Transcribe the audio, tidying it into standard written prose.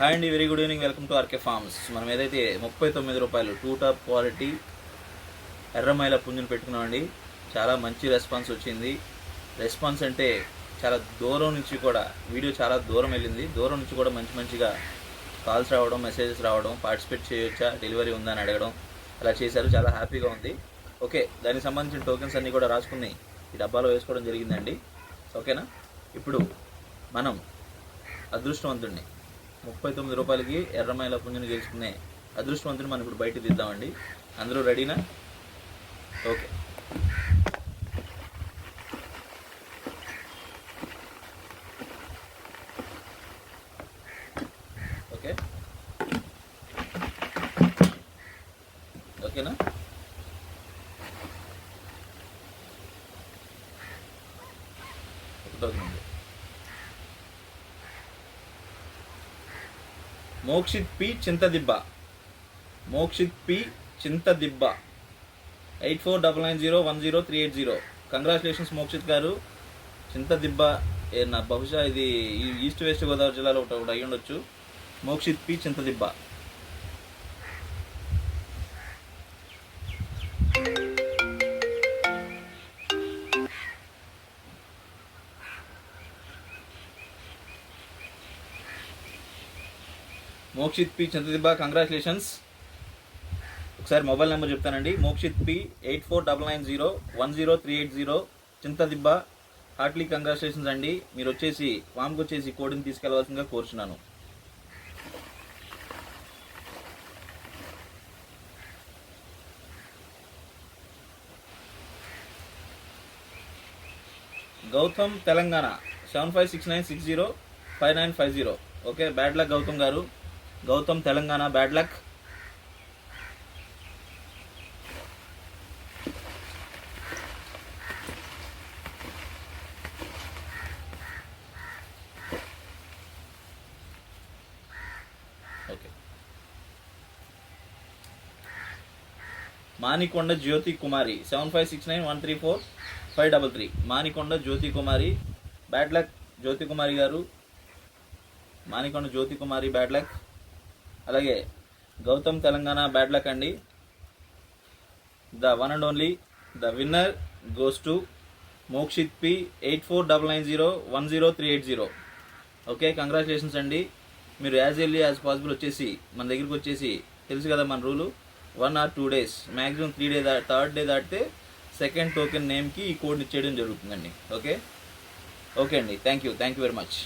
Hi అండి, very good evening. Welcome to RK Farms. మనం ఏదైతే 39 రూపాయలు 2 టాప్ క్వాలిటీ ఎర్రమైల పుంజును పెట్టుకున్నామండి. చాలా మంచి రెస్పాన్స్ వచ్చింది. రెస్పాన్స్ అంటే చాలా దూరం నుంచి కూడా వీడియో చాలా దూరం వెళ్ళింది. దూరం నుంచి కూడా మంచిగా కాల్స్ రావడం, మెసేజెస్ రావడం, పార్టిసిపేట్ చేయొచ్చా, డెలివరీ ఉందా అని అడగడం, అలా చేశారు. చాలా హ్యాపీగా ఉంది. ఓకే, దానికి సంబంధించిన టోకెన్స్ అన్నీ కూడా రాసుకుని ఈ డబ్బాలో వేసుకోవడం జరిగిందండి. ఓకేనా? ఇప్పుడు మనం అదృష్టవంతుడిని 39 రూపాయలకి ఎర్రమైల పుంజుని గెలుచుకునే అదృష్టవంతుని మనం ఇప్పుడు బయట తీద్దామండి. అందరూ రెడీనా? ఓకే. ఓకే ఓకేనా? మోక్షిత్ పి చింతదిబ్బ 8499010380. కంగ్రాచులేషన్స్ మోక్షిత్ గారు. చింతదిబ్బ నా బహుశా ఇది ఈస్ట్ వెస్ట్ గోదావరి జిల్లాలో ఒకటి అయ్యి ఉండొచ్చు. Mokshit P Chintadibba. Mokshit P Chintadibba, congratulations. ఒకసారి మొబైల్ నెంబర్ చెప్తానండి. Mokshit P 8499010380. Chintadibba, heartily congratulations అండి. మీరు వచ్చేసి ఫామ్కి వచ్చేసి కోడిని తీసుకెళ్లవలసిందిగా కోరుచున్నాను. Gautam Telangana 7569605950. Okay, bad luck Gautam గారు. Gautam Telangana, bad luck. Okay. Manikonda Jyoti Kumari 7569134533. Manikonda Jyoti Kumari, bad luck Jyoti Kumari గారు. Manikonda Jyoti Kumari, bad luck. అలాగే గౌతమ్ తెలంగాణ, బ్యాడ్ లక్ అండి. The one and only the winner goes to Mokshith P 8499010380. Okay, congratulations అండి. మీరు యాజ్ ఎర్లీ యాజ్ పాసిబుల్ వచ్చేసి మన దగ్గరికి వచ్చేసి, తెలుసు కదా మన rule, 1 or 2 days, maximum 3 days, third day దాటితే సెకండ్ టోకెన్ నేమ్కి ఈ కోడ్ని ఇచ్చేయడం జరుగుతుందండి. ఓకే ఓకే అండి, థ్యాంక్ యూ వెరీ మచ్.